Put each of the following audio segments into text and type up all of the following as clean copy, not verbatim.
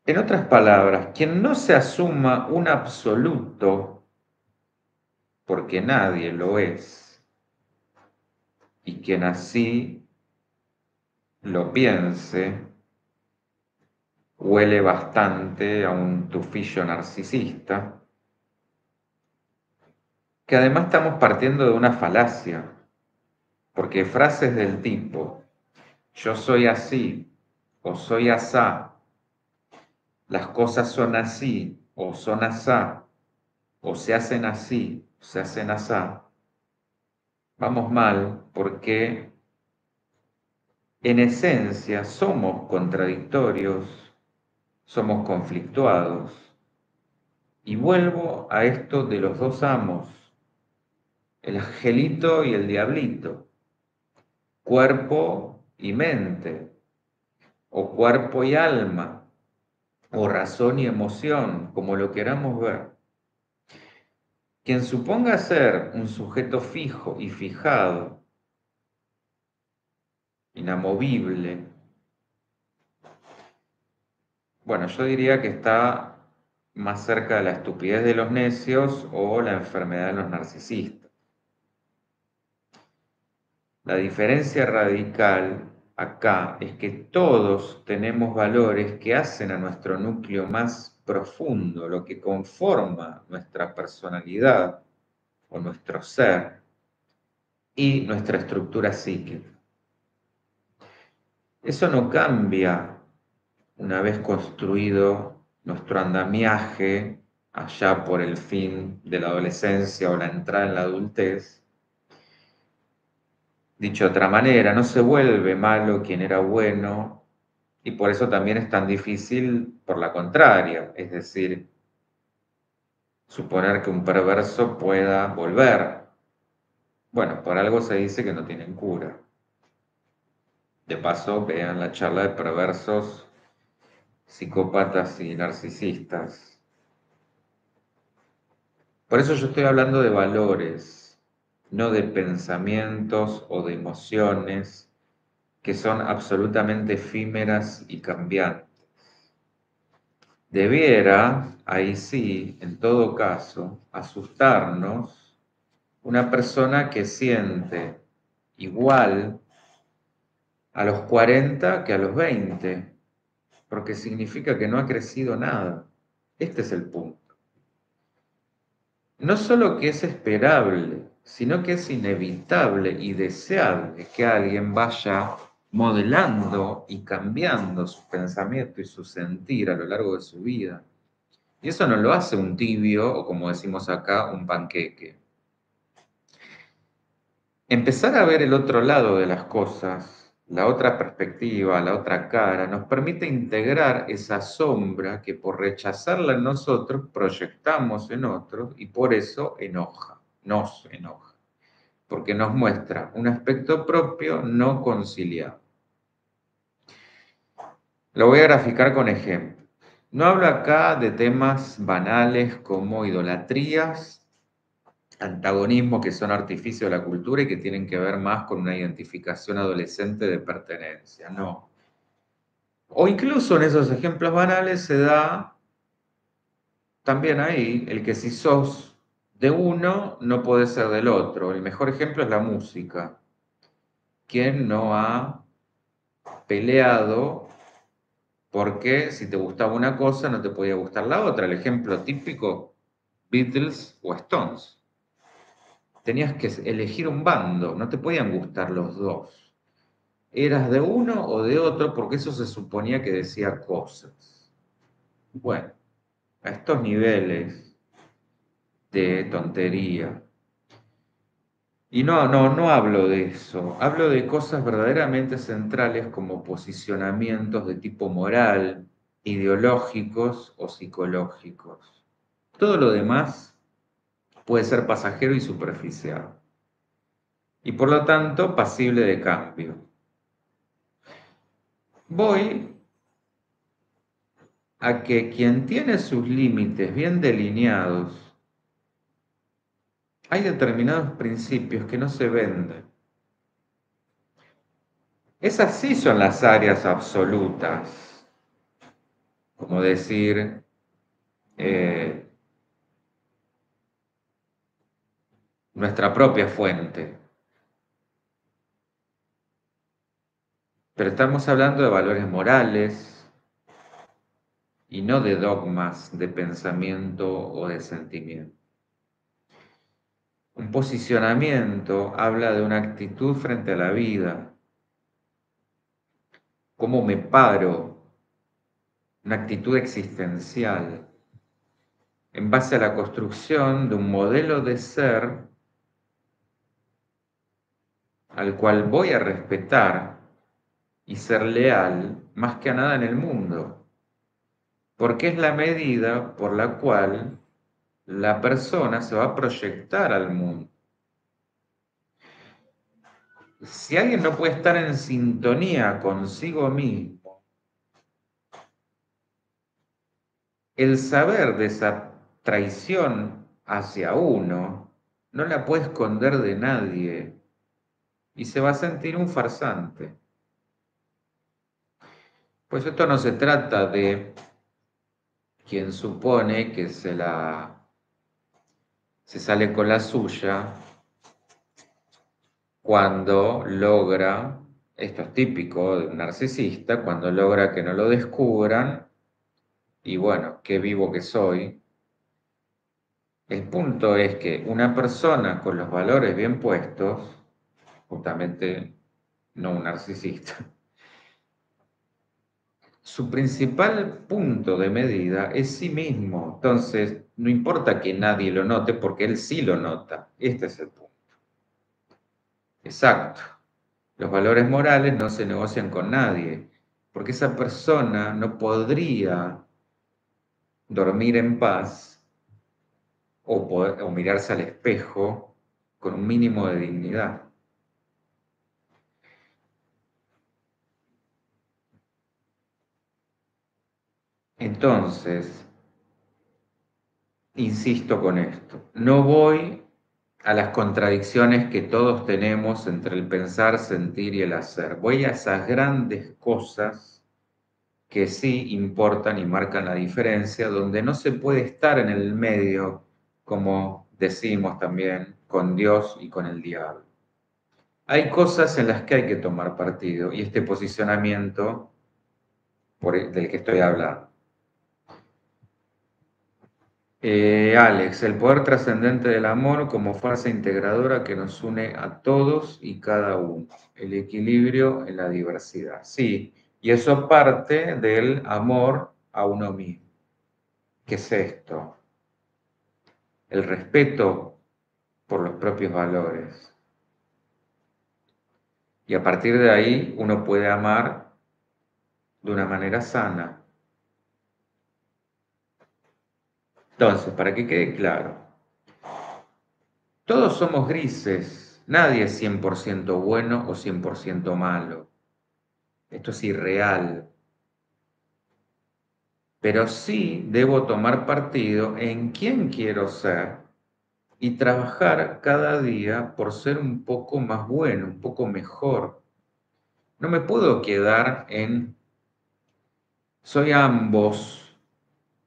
En otras palabras, quien no se asuma un absoluto, porque nadie lo es, y quien así lo piense, huele bastante a un tufillo narcisista, que además estamos partiendo de una falacia, porque frases del tipo, yo soy así, o soy asá, las cosas son así, o son asá, o se hacen así, o se hacen asá, vamos mal porque en esencia somos contradictorios, somos conflictuados. Y vuelvo a esto de los dos amos, el angelito y el diablito, cuerpo y mente, o cuerpo y alma, o razón y emoción, como lo queramos ver. Quien suponga ser un sujeto fijo y fijado, inamovible, bueno, yo diría que está más cerca de la estupidez de los necios o la enfermedad de los narcisistas. La diferencia radical acá es que todos tenemos valores que hacen a nuestro núcleo más profundo, lo que conforma nuestra personalidad o nuestro ser y nuestra estructura psíquica. Eso no cambia una vez construido nuestro andamiaje allá por el fin de la adolescencia o la entrada en la adultez. Dicho de otra manera, no se vuelve malo quien era bueno y por eso también es tan difícil por la contraria, es decir, suponer que un perverso pueda volver. Bueno, por algo se dice que no tienen cura. De paso, vean la charla de perversos, psicópatas y narcisistas. Por eso yo estoy hablando de valores, no de pensamientos o de emociones que son absolutamente efímeras y cambiantes. Debiera, ahí sí, en todo caso, asustarnos una persona que siente igual a los 40 que a los 20, porque significa que no ha crecido nada. Este es el punto. No solo que es esperable, sino que es inevitable y deseable que alguien vaya modelando y cambiando su pensamiento y su sentir a lo largo de su vida. Y eso no lo hace un tibio o, como decimos acá, un panqueque. Empezar a ver el otro lado de las cosas, la otra perspectiva, la otra cara, nos permite integrar esa sombra que por rechazarla en nosotros proyectamos en otros y por eso nos enoja, porque nos muestra un aspecto propio no conciliado. Lo voy a graficar con ejemplos. No hablo acá de temas banales como idolatrías, antagonismo que son artificio de la cultura y que tienen que ver más con una identificación adolescente de pertenencia, no. O incluso en esos ejemplos banales se da también ahí el que si sos de uno no podés ser del otro. El mejor ejemplo es la música. ¿Quién no ha peleado porque si te gustaba una cosa no te podía gustar la otra? El ejemplo típico, Beatles o Stones. Tenías que elegir un bando, no te podían gustar los dos. Eras de uno o de otro porque eso se suponía que decía cosas. Bueno, a estos niveles de tontería. Y no hablo de eso, hablo de cosas verdaderamente centrales como posicionamientos de tipo moral, ideológicos o psicológicos. Todo lo demás puede ser pasajero y superficial, y por lo tanto pasible de cambio. Voy a que quien tiene sus límites bien delineados, hay determinados principios que no se venden. Esas sí son las áreas absolutas. como decir, nuestra propia fuente. Pero estamos hablando de valores morales y no de dogmas de pensamiento o de sentimiento. Un posicionamiento habla de una actitud frente a la vida, cómo me paro, una actitud existencial, en base a la construcción de un modelo de ser al cual voy a respetar y ser leal más que a nada en el mundo, porque es la medida por la cual la persona se va a proyectar al mundo. Si alguien no puede estar en sintonía consigo mismo, el saber de esa traición hacia uno no la puede esconder de nadie y se va a sentir un farsante. Pues esto no se trata de quien supone que se sale con la suya cuando logra, esto es típico de un narcisista, cuando logra que no lo descubran, y bueno, qué vivo que soy. El punto es que una persona con los valores bien puestos, justamente no un narcisista, su principal punto de medida es sí mismo. Entonces, no importa que nadie lo note, porque él sí lo nota. Este es el punto. Exacto. Los valores morales no se negocian con nadie, porque esa persona no podría dormir en paz o mirarse al espejo con un mínimo de dignidad. Entonces, insisto con esto, no voy a las contradicciones que todos tenemos entre el pensar, sentir y el hacer. Voy a esas grandes cosas que sí importan y marcan la diferencia, donde no se puede estar en el medio, como decimos también, con Dios y con el diablo. Hay cosas en las que hay que tomar partido y este posicionamiento del que estoy hablando. Alex, el poder trascendente del amor como fuerza integradora que nos une a todos y cada uno. El equilibrio en la diversidad. Sí, y eso parte del amor a uno mismo. ¿Qué es esto? El respeto por los propios valores. Y a partir de ahí uno puede amar de una manera sana. Entonces, para que quede claro, todos somos grises, nadie es 100% bueno o 100% malo. Esto es irreal. Pero sí debo tomar partido en quién quiero ser y trabajar cada día por ser un poco más bueno, un poco mejor. No me puedo quedar en soy ambos,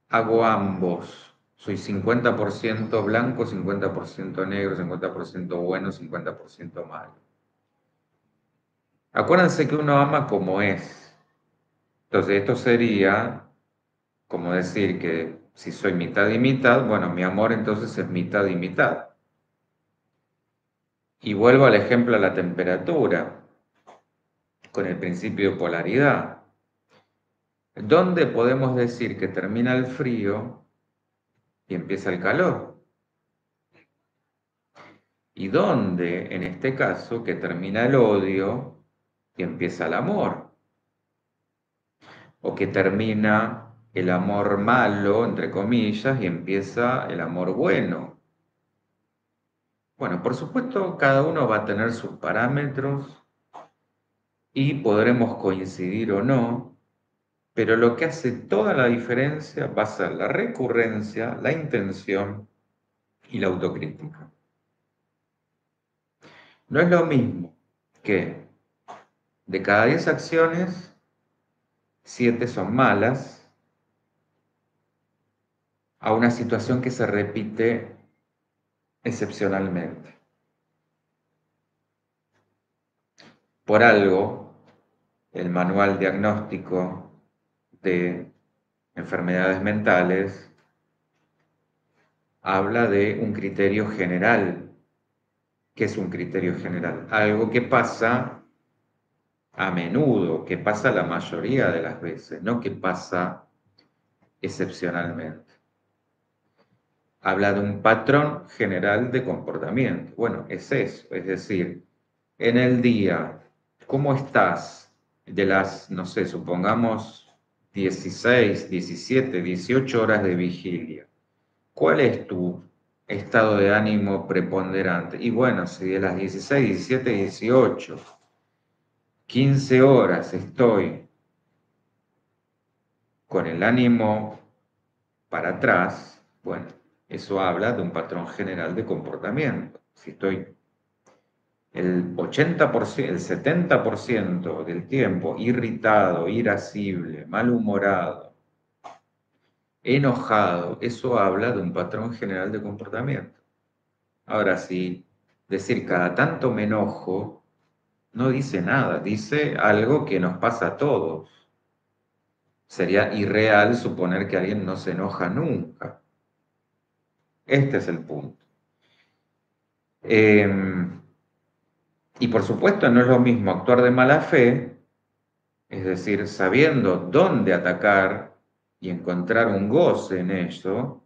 hago ambos. Soy 50% blanco, 50% negro, 50% bueno, 50% malo. Acuérdense que uno ama como es. Entonces esto sería como decir que si soy mitad y mitad, bueno, mi amor entonces es mitad y mitad. Y vuelvo al ejemplo de la temperatura, con el principio de polaridad. ¿Dónde podemos decir que termina el frío y empieza el calor? ¿Y dónde, en este caso, que termina el odio y empieza el amor? ¿O que termina el amor malo, entre comillas, y empieza el amor bueno? Bueno, por supuesto, cada uno va a tener sus parámetros y podremos coincidir o no, pero lo que hace toda la diferencia va a ser la recurrencia, la intención y la autocrítica. No es lo mismo que de cada 10 acciones, 7 son malas a una situación que se repite excepcionalmente. Por algo, el manual diagnóstico de enfermedades mentales habla de un criterio general. ¿Qué es un criterio general? Algo que pasa a menudo, que pasa la mayoría de las veces, no que pasa excepcionalmente. Habla de un patrón general de comportamiento. Bueno, es eso, es decir, en el día, ¿cómo estás? De las, no sé, supongamos 16, 17, 18 horas de vigilia. ¿Cuál es tu estado de ánimo preponderante? Y bueno, si de las 16, 17, 18, 15 horas estoy con el ánimo para atrás, bueno, eso habla de un patrón general de comportamiento. Si estoy el 80%, el 70% del tiempo irritado, irascible, malhumorado, enojado, eso habla de un patrón general de comportamiento. Ahora, si decir cada tanto me enojo, no dice nada, dice algo que nos pasa a todos. Sería irreal suponer que alguien no se enoja nunca. Este es el punto. Y por supuesto no es lo mismo actuar de mala fe, es decir, sabiendo dónde atacar y encontrar un goce en ello,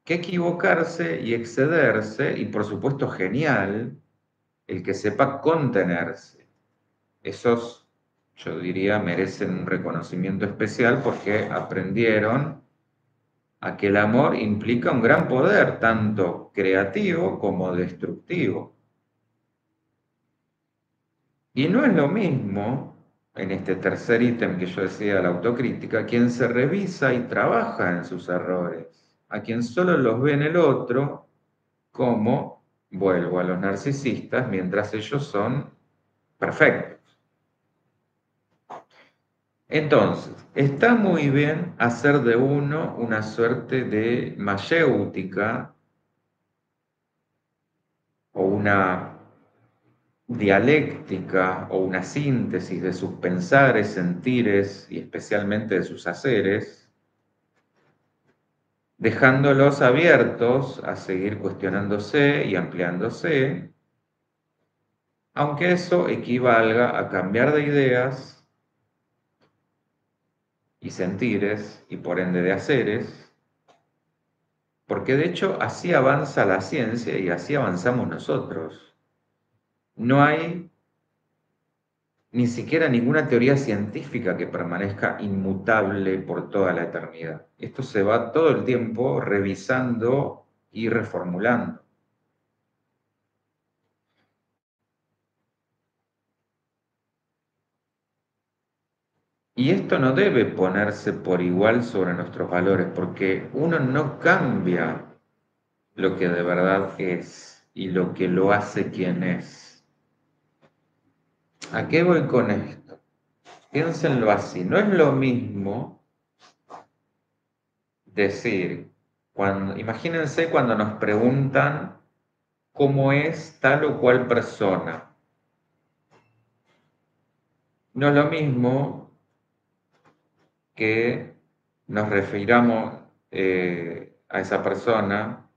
que equivocarse y excederse, y por supuesto genial, el que sepa contenerse. Esos, yo diría, merecen un reconocimiento especial porque aprendieron a que el amor implica un gran poder, tanto creativo como destructivo. Y no es lo mismo, en este tercer ítem que yo decía, la autocrítica, quien se revisa y trabaja en sus errores, a quien solo los ve en el otro, como, vuelvo a los narcisistas, mientras ellos son perfectos. Entonces, está muy bien hacer de uno una suerte de mayéutica o una dialéctica o una síntesis de sus pensares, sentires y especialmente de sus haceres, dejándolos abiertos a seguir cuestionándose y ampliándose, aunque eso equivalga a cambiar de ideas y sentires y por ende de haceres, porque de hecho así avanza la ciencia y así avanzamos nosotros. No hay ni siquiera ninguna teoría científica que permanezca inmutable por toda la eternidad. Esto se va todo el tiempo revisando y reformulando. Y esto no debe ponerse por igual sobre nuestros valores, porque uno no cambia lo que de verdad es y lo que lo hace quien es. ¿A qué voy con esto? Piénsenlo así, no es lo mismo decir, imagínense cuando nos preguntan cómo es tal o cual persona. No es lo mismo que nos refiramos a esa persona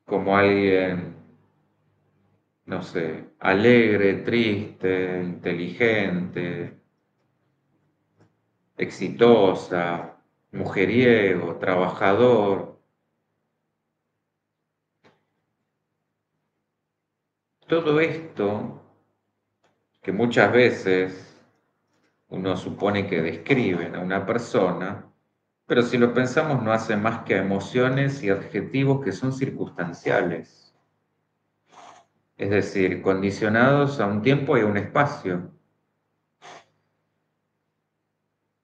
como alguien, no sé, alegre, triste, inteligente, exitosa, mujeriego, trabajador. Todo esto que muchas veces uno supone que describen a una persona, pero si lo pensamos no hace más que emociones y adjetivos que son circunstanciales, es decir, condicionados a un tiempo y a un espacio.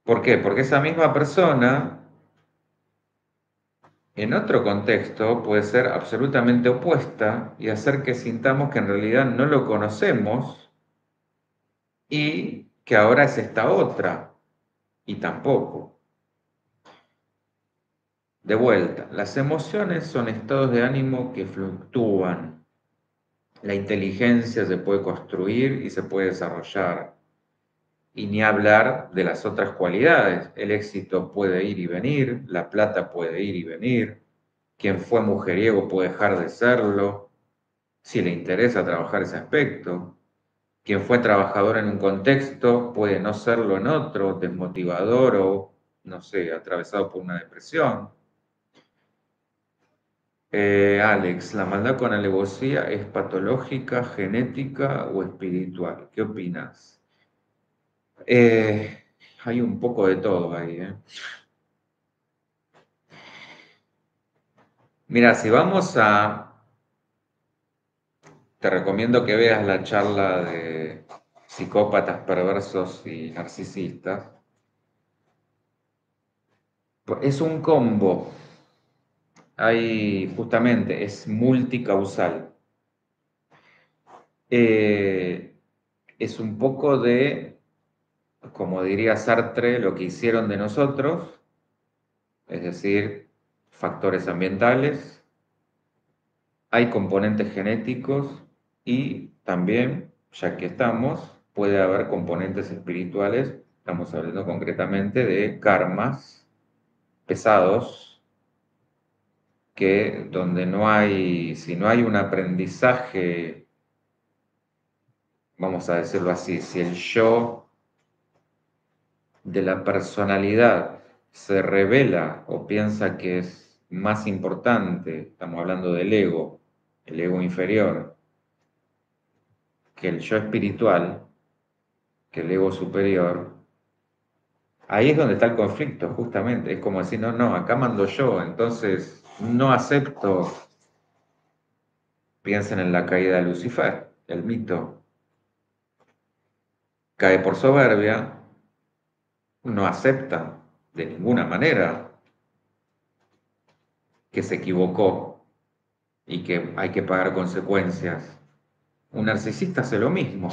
¿Por qué? Porque esa misma persona en otro contexto puede ser absolutamente opuesta y hacer que sintamos que en realidad no lo conocemos y que ahora es esta otra. y tampoco. De vuelta, las emociones son estados de ánimo que fluctúan. La inteligencia se puede construir y se puede desarrollar. Y ni hablar de las otras cualidades. El éxito puede ir y venir, la plata puede ir y venir. Quien fue mujeriego puede dejar de serlo, si le interesa trabajar ese aspecto. Quien fue trabajador en un contexto puede no serlo en otro, desmotivador o, no sé, atravesado por una depresión. Alex, ¿la maldad con alevosía es patológica, genética o espiritual? ¿Qué opinas? Hay un poco de todo ahí, ¿eh? Mira, si vamos a... Te recomiendo que veas la charla de psicópatas perversos y narcisistas. Es un combo. Hay, justamente, es multicausal. Eh, es un poco de, como diría Sartre, lo que hicieron de nosotros, es decir, factores ambientales, hay componentes genéticos y también, ya que estamos, puede haber componentes espirituales. Estamos hablando concretamente de karmas pesados, que donde no hay, si no hay un aprendizaje, vamos a decirlo así, si el yo de la personalidad se revela o piensa que es más importante, estamos hablando del ego, el ego inferior, que el yo espiritual, que el ego superior, ahí es donde está el conflicto, justamente. Es como decir, no, no, acá mando yo, entonces no acepto. Piensen en la caída de Lucifer, el mito. Cae por soberbia, no acepta de ninguna manera que se equivocó y que hay que pagar consecuencias. Un narcisista hace lo mismo.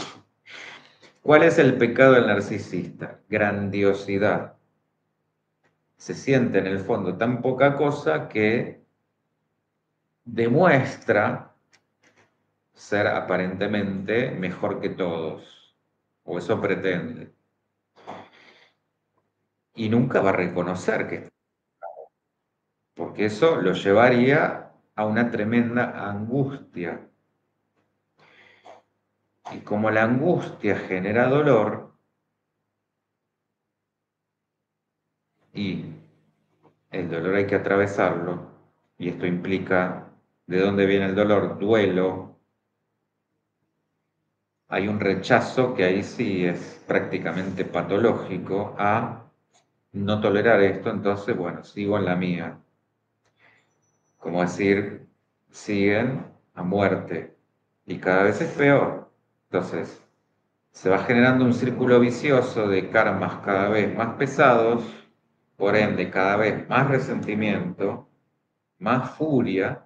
¿Cuál es el pecado del narcisista? Grandiosidad. Se siente en el fondo tan poca cosa que demuestra ser aparentemente mejor que todos, o eso pretende, y nunca va a reconocer que, porque eso lo llevaría a una tremenda angustia. Y como la angustia genera dolor, y el dolor hay que atravesarlo, y esto implica de dónde viene el dolor, duelo, hay un rechazo que ahí sí es prácticamente patológico a no tolerar esto, entonces, bueno, sigo en la mía. Como decir, siguen a muerte y cada vez es peor. Entonces, se va generando un círculo vicioso de karmas cada vez más pesados, por ende cada vez más resentimiento, más furia,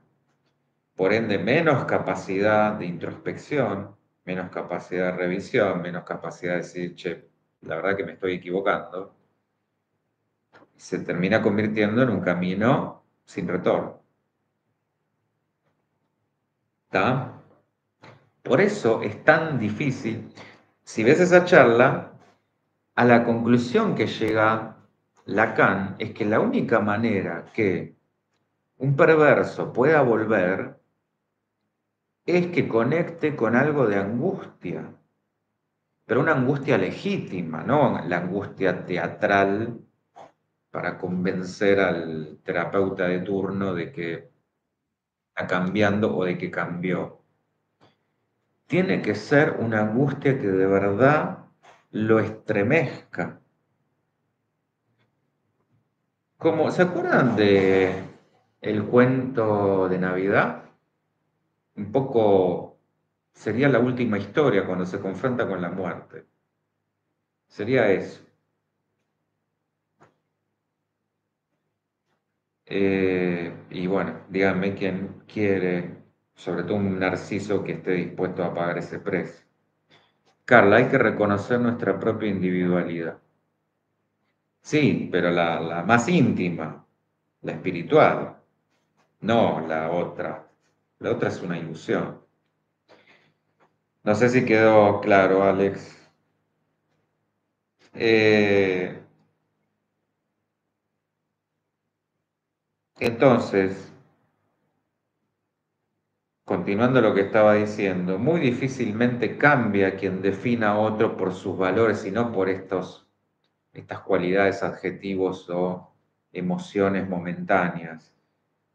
por ende menos capacidad de introspección, menos capacidad de revisión, menos capacidad de decir, che, la verdad que me estoy equivocando, se termina convirtiendo en un camino sin retorno. ¿Está? Por eso es tan difícil. Si ves esa charla, a la conclusión que llega Lacan es que la única manera que un perverso pueda volver es que conecte con algo de angustia, pero una angustia legítima, no la angustia teatral para convencer al terapeuta de turno de que está cambiando o de que cambió. Tiene que ser una angustia que de verdad lo estremezca. Como, ¿se acuerdan de el cuento de Navidad? Un poco sería la última historia cuando se confronta con la muerte. Sería eso. Y bueno, díganme quién quiere, sobre todo un narciso que esté dispuesto a pagar ese precio. Carla, hay que reconocer nuestra propia individualidad. Sí, pero la más íntima, la espiritual, no la otra. La otra es una ilusión. No sé si quedó claro, Alex. Eh, entonces, continuando lo que estaba diciendo, muy difícilmente cambia quien defina a otro por sus valores y no por estas cualidades, adjetivos o emociones momentáneas.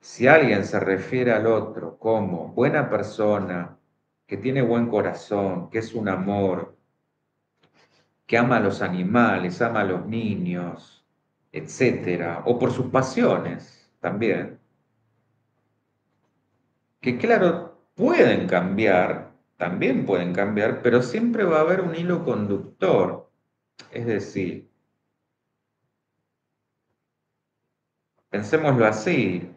Si alguien se refiere al otro como buena persona, que tiene buen corazón, que es un amor, que ama a los animales, ama a los niños, etcétera, o por sus pasiones también, que claro, pueden cambiar, también pueden cambiar, pero siempre va a haber un hilo conductor. Es decir, pensémoslo así,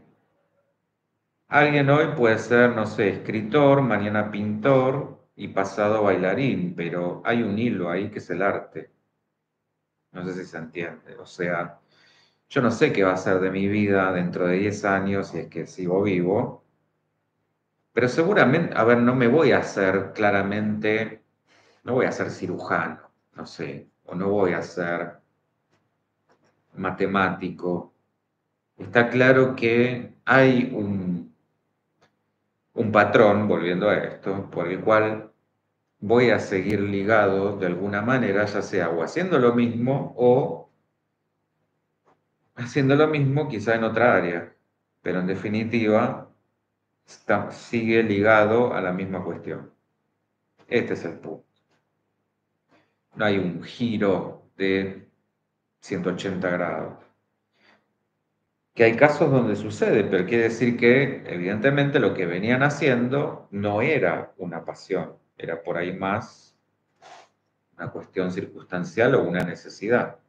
alguien hoy puede ser, no sé, escritor, mañana pintor y pasado bailarín, pero hay un hilo ahí que es el arte. No sé si se entiende. O sea, yo no sé qué va a ser de mi vida dentro de 10 años si es que sigo vivo, pero seguramente, a ver, no me voy a hacer claramente, no voy a ser cirujano, no sé, o no voy a ser matemático. Está claro que hay un patrón, volviendo a esto, por el cual voy a seguir ligado de alguna manera, ya sea o haciendo lo mismo o haciendo lo mismo quizá en otra área, pero en definitiva sigue ligado a la misma cuestión. Este es el punto. No hay un giro de 180 grados. Que hay casos donde sucede, pero quiere decir que evidentemente lo que venían haciendo no era una pasión, era por ahí más una cuestión circunstancial o una necesidad.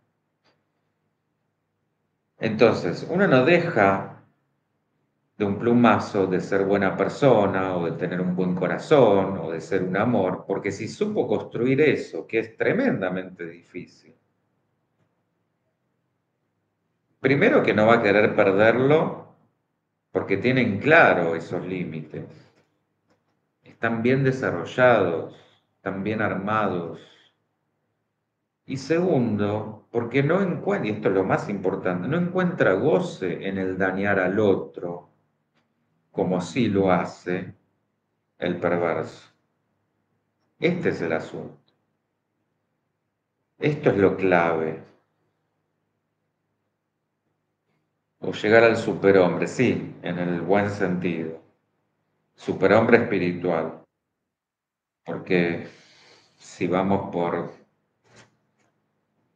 Entonces, uno no deja de un plumazo de ser buena persona o de tener un buen corazón o de ser un amor, porque si supo construir eso, que es tremendamente difícil, primero que no va a querer perderlo porque tienen claro esos límites, están bien desarrollados, están bien armados. Y segundo, porque no encuentra, y esto es lo más importante, no encuentra goce en el dañar al otro, como sí lo hace el perverso. Este es el asunto. Esto es lo clave. O llegar al superhombre, sí, en el buen sentido. Superhombre espiritual. Porque si vamos por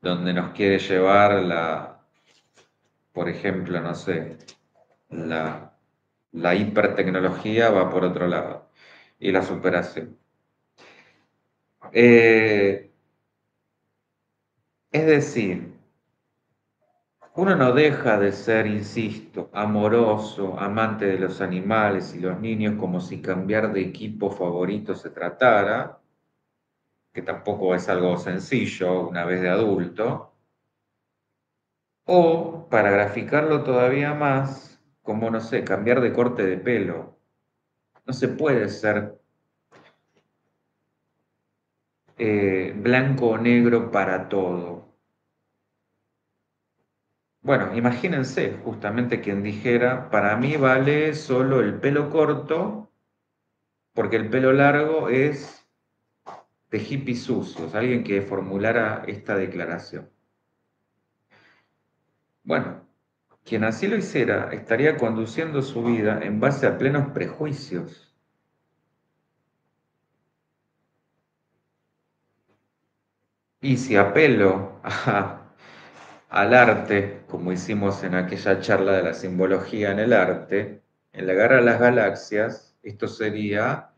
donde nos quiere llevar por ejemplo, no sé, la, la hipertecnología va por otro lado. Y la superación. Eh, es decir, uno no deja de ser, insisto, amoroso, amante de los animales y los niños, como si cambiar de equipo favorito se tratara, que tampoco es algo sencillo una vez de adulto, o para graficarlo todavía más, como no sé, cambiar de corte de pelo. No se puede ser blanco o negro para todo. Bueno, imagínense justamente quien dijera, para mí vale solo el pelo corto, porque el pelo largo es de hippies sucios, alguien que formulara esta declaración. Bueno, quien así lo hiciera estaría conduciendo su vida en base a plenos prejuicios. Y si apelo al arte, como hicimos en aquella charla de la simbología en el arte, en la Guerra de las Galaxias, esto sería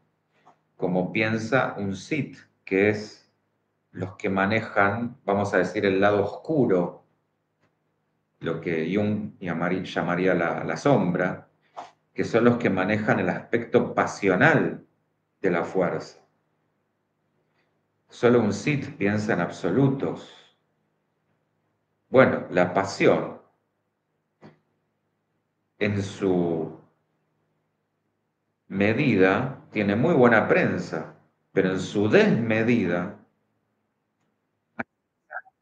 como piensa un Sith, que es los que manejan, vamos a decir, el lado oscuro, lo que Jung llamaría la sombra, que son los que manejan el aspecto pasional de la fuerza. Solo un Sith piensa en absolutos. Bueno, la pasión en su medida tiene muy buena prensa, pero en su desmedida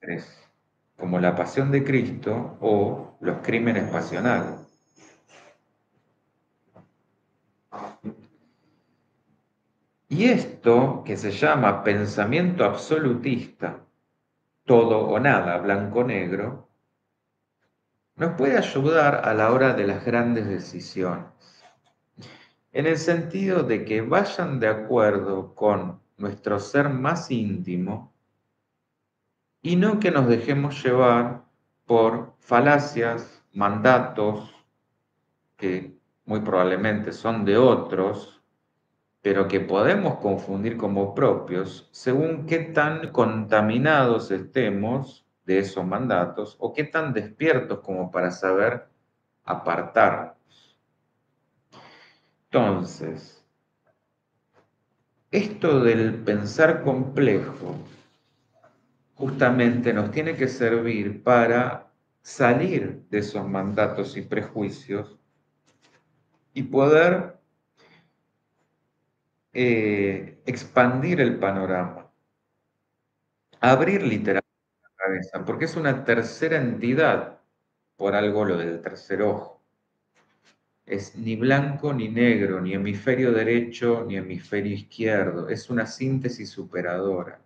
es como la pasión de Cristo o los crímenes pasionales. Y esto, que se llama pensamiento absolutista, todo o nada, blanco o negro, nos puede ayudar a la hora de las grandes decisiones, en el sentido de que vayan de acuerdo con nuestro ser más íntimo y no que nos dejemos llevar por falacias, mandatos que muy probablemente son de otros, pero que podemos confundir como propios según qué tan contaminados estemos de esos mandatos o qué tan despiertos como para saber apartarnos. Entonces, esto del pensar complejo justamente nos tiene que servir para salir de esos mandatos y prejuicios y poder expandir el panorama, abrir literalmente la cabeza, porque es una tercera entidad, por algo lo del tercer ojo. Es ni blanco ni negro, ni hemisferio derecho ni hemisferio izquierdo, es una síntesis superadora.